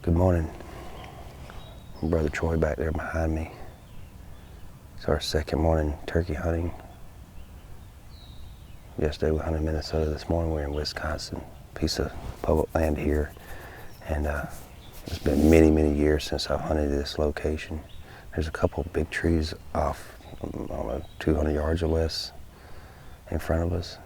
Good morning. Brother Troy back there behind me. It's our second morning turkey hunting. Yesterday we hunted Minnesota. This morning we're in Wisconsin. Piece of public land here. And it's been many, many years since I've hunted this location. There's a couple of big trees off, I don't know, 200 yards or less in front of us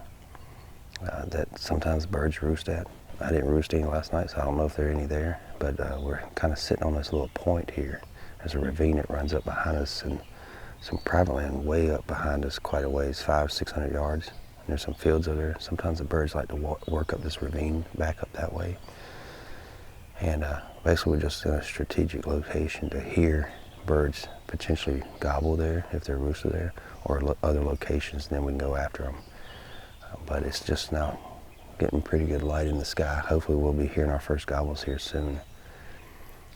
that sometimes birds roost at. I didn't roost any last night, so I don't know if there are any there, but we're kind of sitting on this little point here. There's a ravine that runs up behind us and some private land way up behind us quite a ways, 500-600 yards. And there's some fields over there. Sometimes the birds like to work up this ravine, back up that way. And basically we're just in a strategic location to hear birds potentially gobble there if they're roosted there, or other locations, and then we can go after them. But it's just now getting pretty good light in the sky. Hopefully we'll be hearing our first gobbles here soon.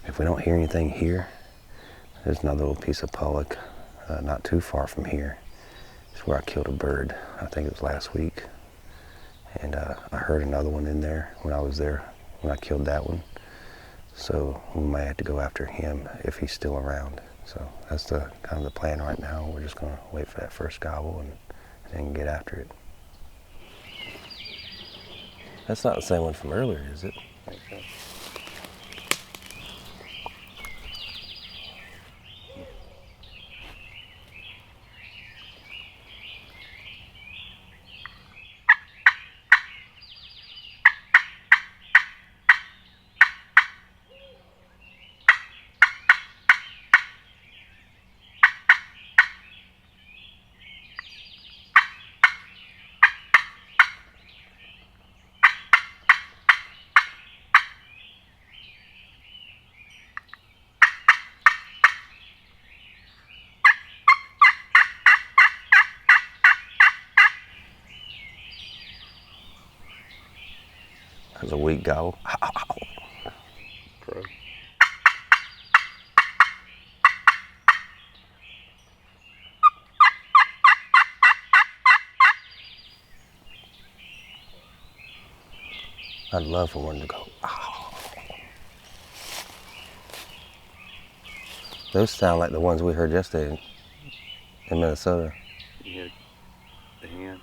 If we don't hear anything here, there's another little piece of public not too far from here. It's where I killed a bird. I think it was last week. And I heard another one in there when I was there, when I killed that one. So we might have to go after him if he's still around. So that's kind of the plan right now. We're just gonna wait for that first gobble and then get after it. That's not the same one from earlier, is it? I think so. That was a weak gobble. Pro. I'd love for one to go. Those sound like the ones we heard yesterday in Minnesota. You hit the hand.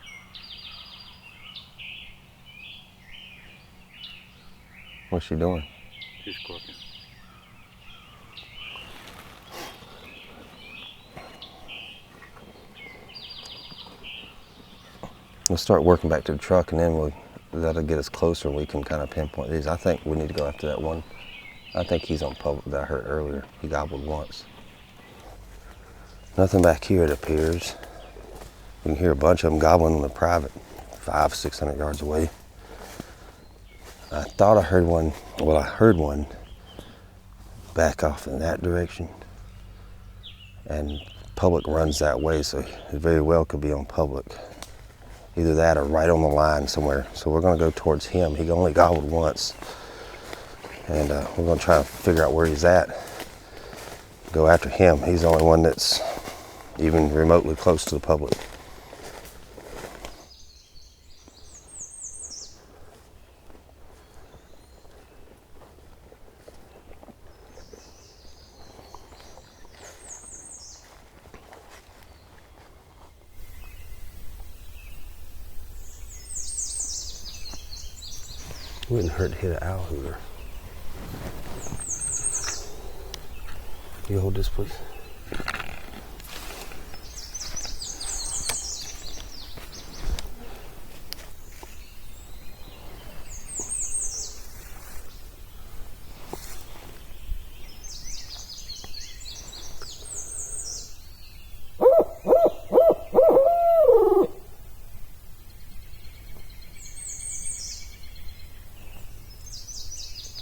What's she doing? She's clucking. We'll start working back to the truck, and then that'll get us closer and we can kind of pinpoint these. I think we need to go after that one. I think he's on public that I heard earlier. He gobbled once. Nothing back here, it appears. We can hear a bunch of them gobbling on the private, 500-600 yards away. I thought I heard one, well, I heard one back off in that direction. And public runs that way, so it very well could be on public. Either that or right on the line somewhere. So we're gonna go towards him. He only gobbled once. And we're gonna try to figure out where he's at. Go after him. He's the only one that's even remotely close to the public. Wouldn't hurt to hit an owl hooter. You hold this, please.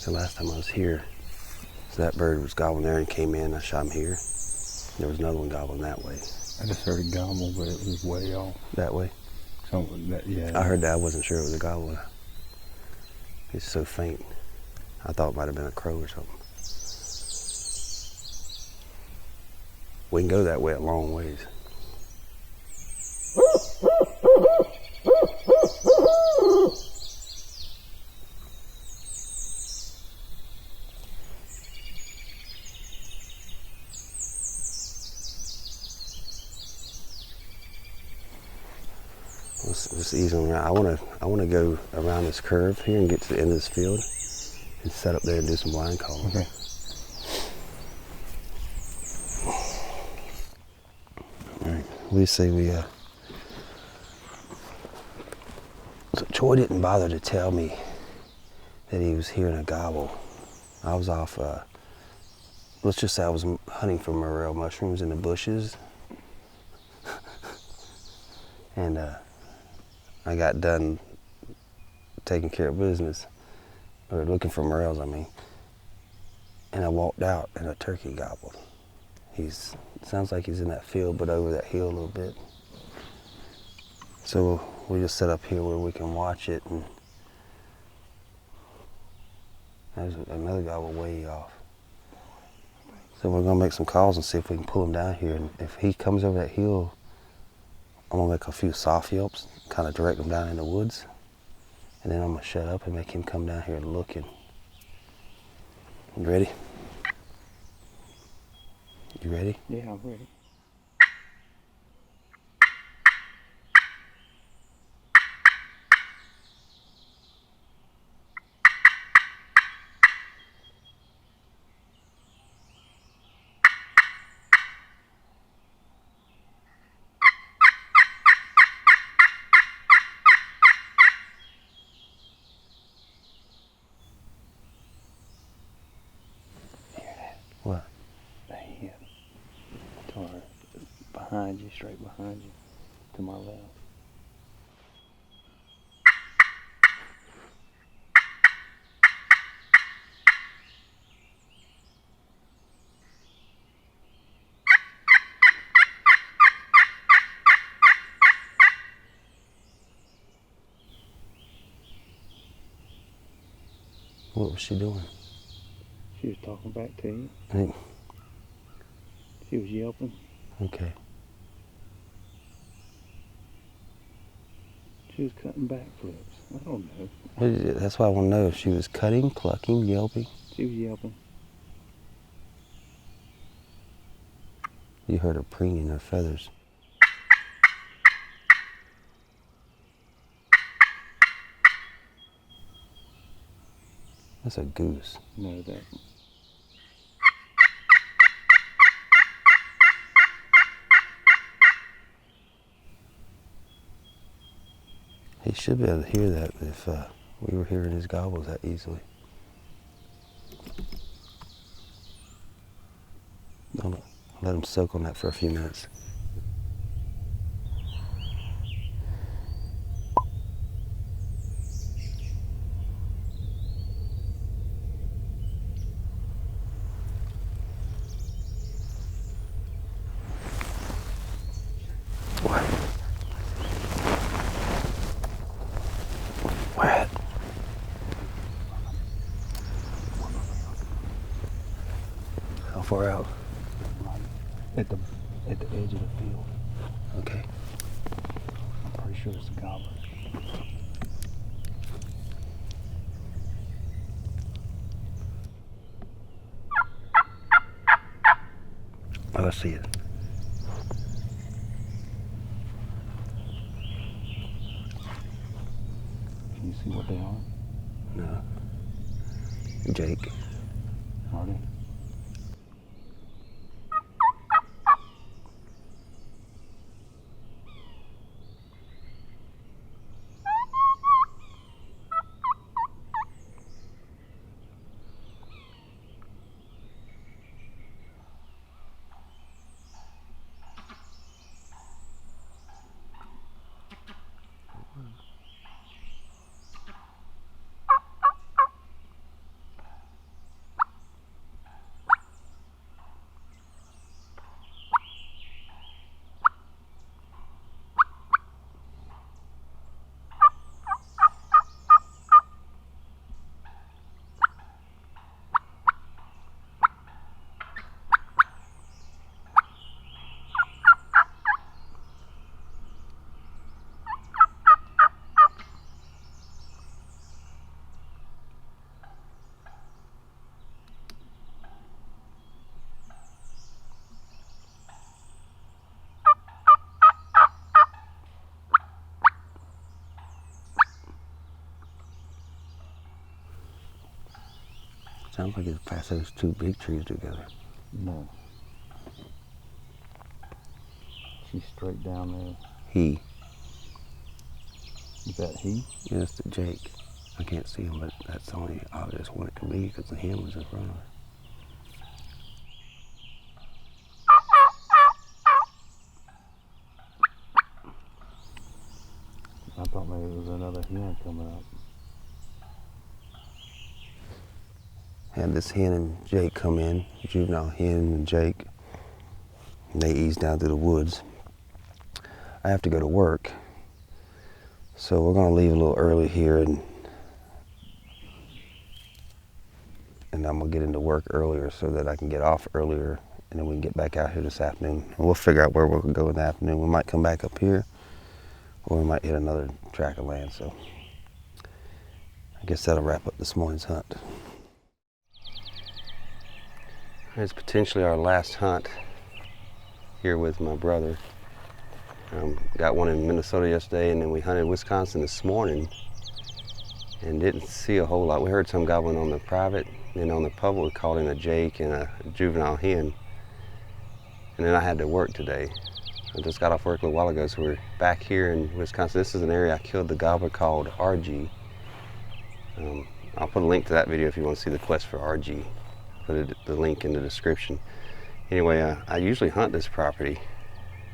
The last time I was here, so that bird was gobbling there and came in. I shot him here. There was another one gobbling that way. I just heard a gobble, but it was way off. That way? So yeah. I heard that. I wasn't sure it was a gobbler. It's so faint. I thought it might have been a crow or something. We can go that way a long ways. Just easing around. I wanna go around this curve here and get to the end of this field and set up there and do some blind calling. Okay. All right. We say we. So Troy didn't bother to tell me that he was hearing a gobble. I was off. Let's just say I was hunting for morel mushrooms in the bushes, and I got done taking care of business, or looking for morels, I mean. And I walked out, and a turkey gobbled. Sounds like he's in that field, but over that hill a little bit. So we just set up here where we can watch it, and there's another gobble way off. So we're gonna make some calls and see if we can pull him down here. And if he comes over that hill, I'm gonna make a few soft yelps, kind of direct him down in the woods, and then I'm gonna shut up and make him come down here and look. And you ready? You ready? Yeah, I'm ready. What? The hen. To her, behind you, straight behind you, to my left. What was she doing? She was talking back to you. Hey, She was yelping. okay. She was cutting backflips. I don't know. That's why I want to know if she was cutting, clucking, yelping. She was yelping. You heard her preening her feathers. That's a goose. No, that. He should be able to hear that if we were hearing his gobbles that easily. Let him soak on that for a few minutes. What? Where? How far out? At the edge of the field. Okay. I'm pretty sure it's a gobbler. Oh, I see it. Can you see what they are? No. Jake. Are they? Sounds like it's past those two big trees together. No. She's straight down there. He. Is that he? Yeah, it's the Jake. I can't see him, but that's the only obvious one it could be because the hen was in front of her. I thought maybe it was another hen coming up. Had this hen and Jake come in, juvenile hen and Jake, and they eased down through the woods. I have to go to work, so we're gonna leave a little early here, and I'm gonna get into work earlier so that I can get off earlier, and then we can get back out here this afternoon. And we'll figure out where we'll go in the afternoon. We might come back up here, or we might hit another tract of land. So I guess that'll wrap up this morning's hunt. It's potentially our last hunt here with my brother. Got one in Minnesota yesterday, and then we hunted Wisconsin this morning and didn't see a whole lot. We heard some gobbling on the private, and on the public we called in a Jake and a juvenile hen. And then I had to work today. I just got off work a little while ago, so we're back here in Wisconsin. This is an area I killed the gobbler called RG. I'll put a link to that video if you want to see the quest for RG. Put the link in the description. Anyway, I usually hunt this property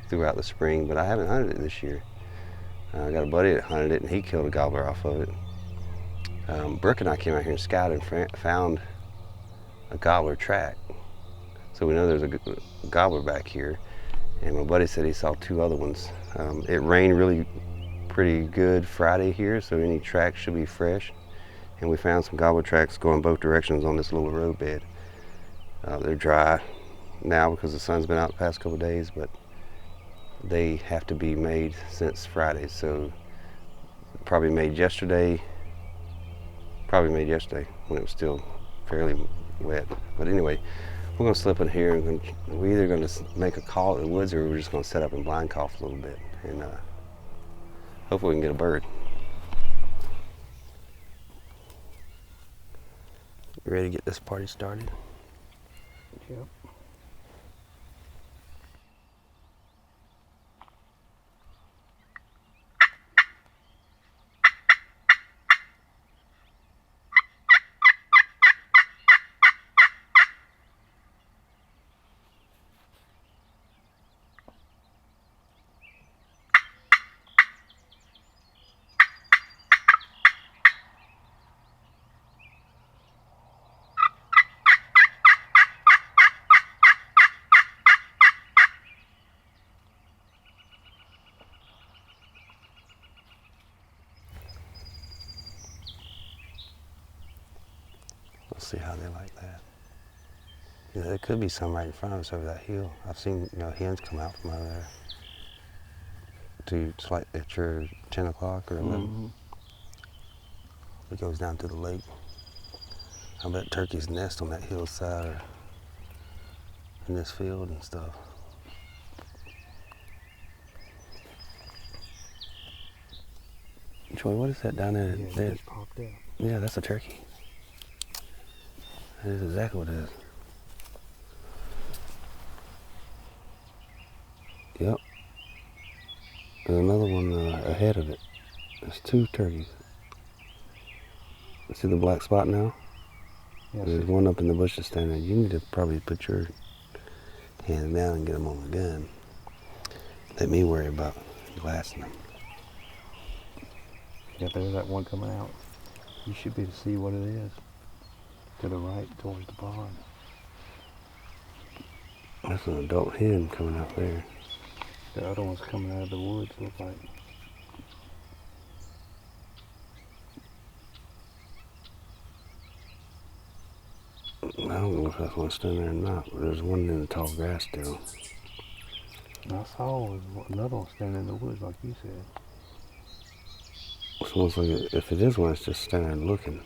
throughout the spring, but I haven't hunted it this year. I got a buddy that hunted it, and he killed a gobbler off of it. Brooke and I came out here and scouted and found a gobbler track. So we know there's a gobbler back here, and my buddy said he saw two other ones. It rained really pretty good Friday here, so any tracks should be fresh. And we found some gobbler tracks going both directions on this little roadbed. They're dry now because the sun's been out the past couple of days, but they have to be made since Friday. So probably made yesterday when it was still fairly wet. But anyway, we're gonna slip in here, and we're either gonna make a call at the woods, or we're just gonna set up and blind cough a little bit, and hopefully we can get a bird. You ready to get this party started? Yep. We'll see how they like that. Yeah, there could be some right in front of us over that hill. I've seen, hens come out from over there. It's like at your 10 o'clock or 11. Mm-hmm. It goes down to the lake. I bet turkeys nest on that hillside or in this field and stuff. Troy, what is that down there? Yeah, it just popped out. Yeah, that's a turkey. That is exactly what it is. Yep. There's another one ahead of it. There's two turkeys. See the black spot now? Yes. There's one up in the bushes standing there. You need to probably put your hand down and get them on the gun. Let me worry about glassing them. Yeah, there's that one coming out. You should be able to see what it is. To the right, towards the pond. That's an adult hen coming out there. The other one's coming out of the woods, look like. I don't know if that's one standing there or not, but there's one in the tall grass still. I saw another one standing in the woods, like you said. It's almost like if it is one, it's just standing there looking.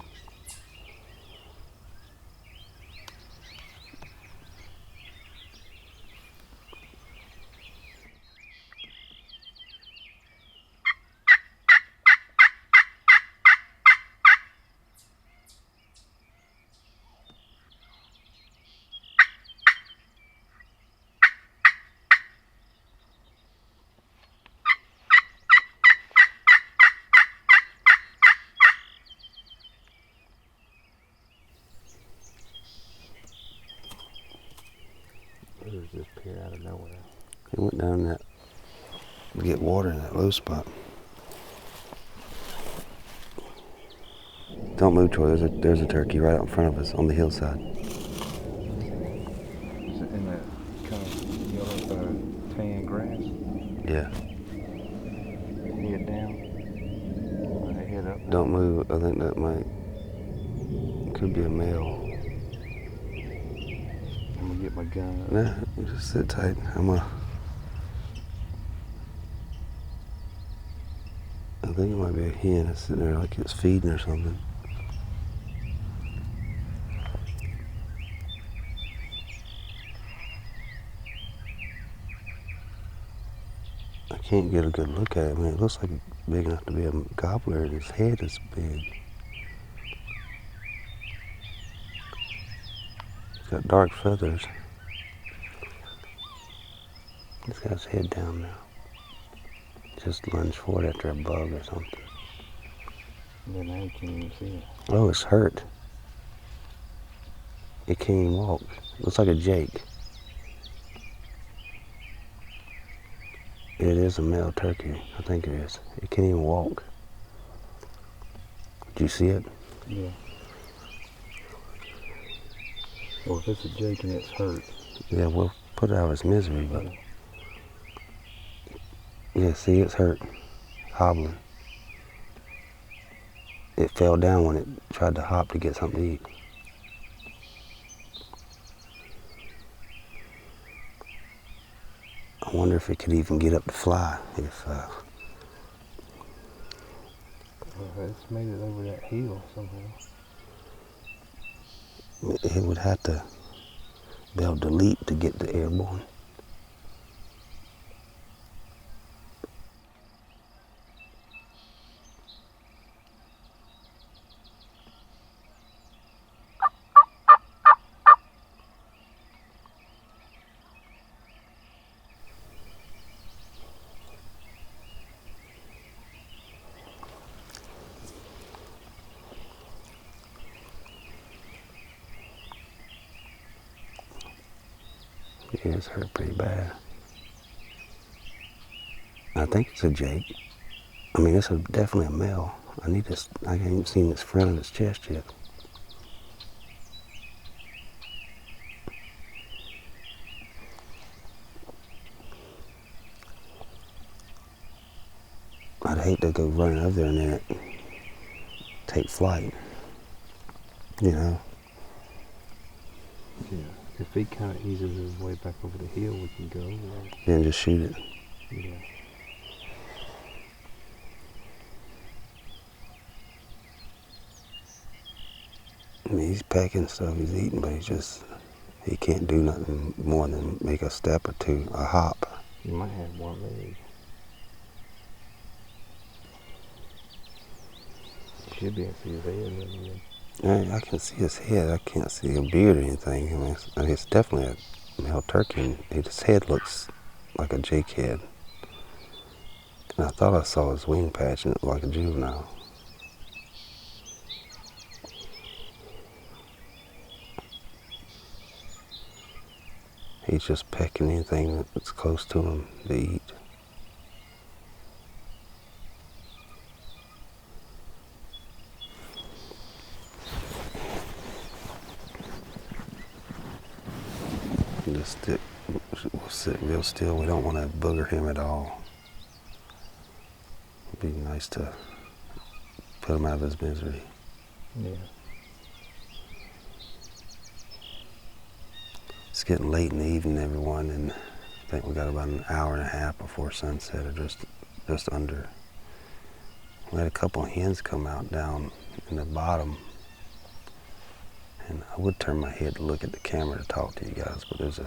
birds just appear out of nowhere. He went down that to get water in that low spot. Don't move, Troy. There's a turkey right out in front of us on the hillside. Is it in that kind of yellow tan grass? Yeah. Head down. Head up. Don't move. I think that could be a male. I'm gonna get my gun up. Nah, just sit tight. I think it might be a hen that's sitting there like it's feeding or something. I can't get a good look at it. I mean, it looks like it's big enough to be a gobbler, and his head is big. He's got dark feathers. He's got his head down now. Just lunged forward after a bug or something. Yeah, now you can't even see it. Oh, it's hurt. It can't even walk. Looks like a jake. It is a male turkey. I think it is. It can't even walk. Did you see it? Yeah. Well, if it's a jake and it's hurt. Yeah, we'll put it out of its misery, but... Yeah, see, it's hurt. Hobbling. It fell down when it tried to hop to get something to eat. I wonder if it could even get up to fly. It's made it over that hill somehow. It would have to be able to leap to get to airborne. Yeah, it's hurt pretty bad. I think it's a jake. I mean, it's definitely a male. I haven't seen its front of its chest yet. I'd hate to go running over there and then take flight. You know? Yeah. If he kind of eases his way back over the hill, we can go over there. Then just shoot it. Yeah. I mean, he's pecking stuff, he's eating, but he can't do nothing more than make a step or two, a hop. He might have one leg. You should be able to see his head. I can see his head. I can't see a beard or anything. I mean, it's definitely a male turkey. His head looks like a jake head. And I thought I saw his wing patch and it looked like a juvenile. He's just pecking anything that's close to him to eat. We'll sit real still. We don't want to booger him at all. It'd be nice to put him out of his misery. Yeah. It's getting late in the evening, everyone, and I think we got about an hour and a half before sunset, or just under. We had a couple of hens come out down in the bottom, and I would turn my head to look at the camera to talk to you guys, but there's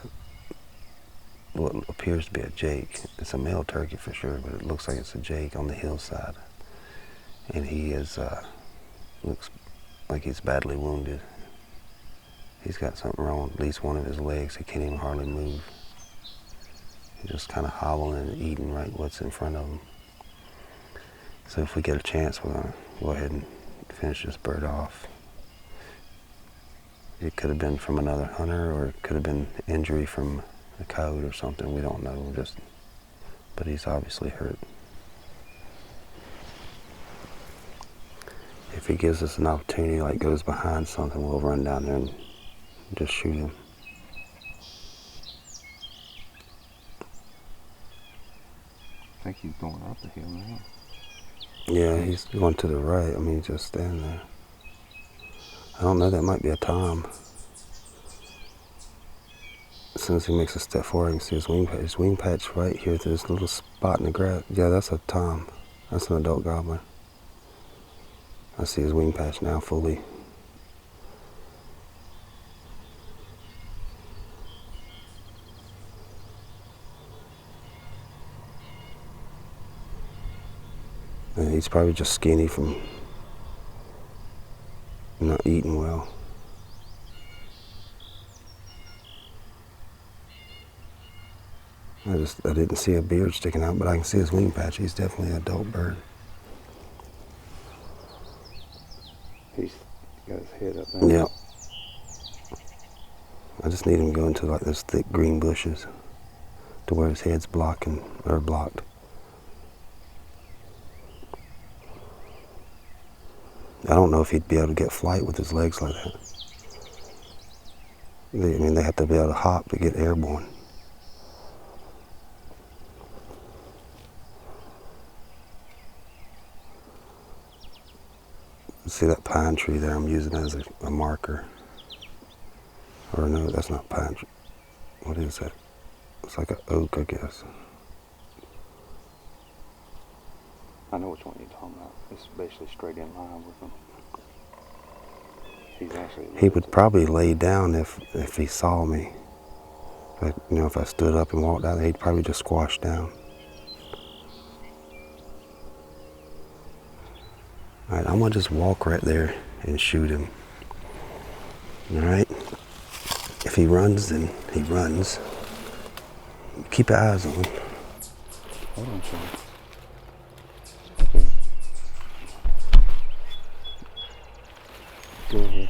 what appears to be a jake. It's a male turkey for sure, but it looks like it's a jake on the hillside, and he looks like he's badly wounded. He's got something wrong with at least one of his legs. He can't even hardly move. He's just kind of hobbling and eating right what's in front of him. So if we get a chance, we're gonna go ahead and finish this bird off. It could have been from another hunter, or it could have been injury from a code or something. We don't know. But he's obviously hurt. If he gives us an opportunity, like goes behind something, we'll run down there and just shoot him. I think he's going up the hill now. Yeah, he's going to the right. I mean, he's just standing there. I don't know, that might be a tom. As soon as he makes a step forward, I can see his wing patch. His wing patch right here through this little spot in the grass. Yeah, that's a tom. That's an adult gobbler. I see his wing patch now fully. And he's probably just skinny from not eating well. I didn't see a beard sticking out, but I can see his wing patch. He's definitely an adult bird. He's got his head up there. Yeah. I just need him to go into like those thick green bushes to where his head's blocked. I don't know if he'd be able to get flight with his legs like that. They have to be able to hop to get airborne. See that pine tree there? I'm using it as a marker. Or no, that's not pine tree. What is that? It's like an oak, I guess. I know which one you're talking about. It's basically straight in line with him. He's actually. He would probably lay down if he saw me. Like, if I stood up and walked out there, he'd probably just squash down. All right, I'm gonna just walk right there and shoot him. All right. If he runs, then he runs. Keep your eyes on him. Hold on, Shane. Go ahead.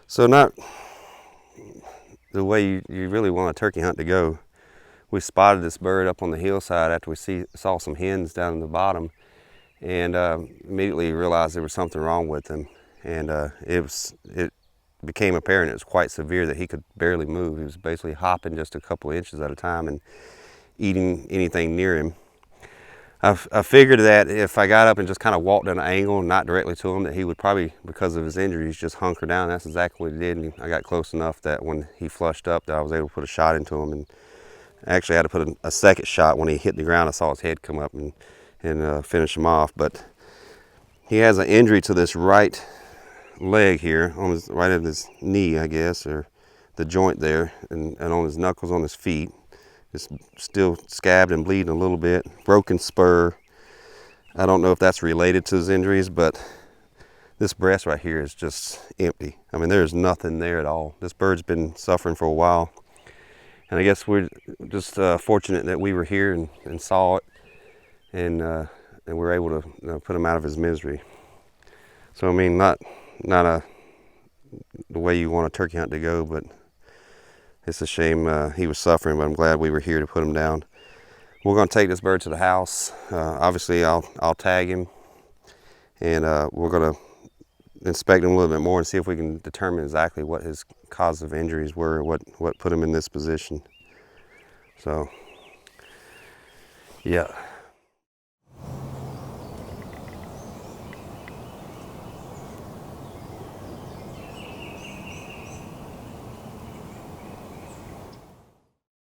So not the way you really want a turkey hunt to go. We spotted this bird up on the hillside after we saw some hens down in the bottom, and immediately realized there was something wrong with him. And it became apparent it was quite severe, that he could barely move. He was basically hopping just a couple of inches at a time and eating anything near him. I figured that if I got up and just kind of walked at an angle and not directly to him, that he would probably, because of his injuries, just hunker down. That's exactly what he did. And I got close enough that when he flushed up, that I was able to put a shot into him. And I actually had to put a second shot when he hit the ground. I saw his head come up and finish him off. But he has an injury to this right leg here, on his right at his knee, I guess, or the joint there, and on his knuckles on his feet. It's still scabbed and bleeding a little bit. Broken spur. I don't know if that's related to his injuries, but this breast right here is just empty. I mean, there's nothing there at all. This bird's been suffering for a while. And I guess we're just fortunate that we were here and saw it, and we were able to put him out of his misery. So I mean, not the way you want a turkey hunt to go, but it's a shame he was suffering. But I'm glad we were here to put him down. We're going to take this bird to the house. Obviously, I'll tag him, and we're going to inspect him a little bit more and see if we can determine exactly what his cause of injuries were, what put him in this position. So, yeah.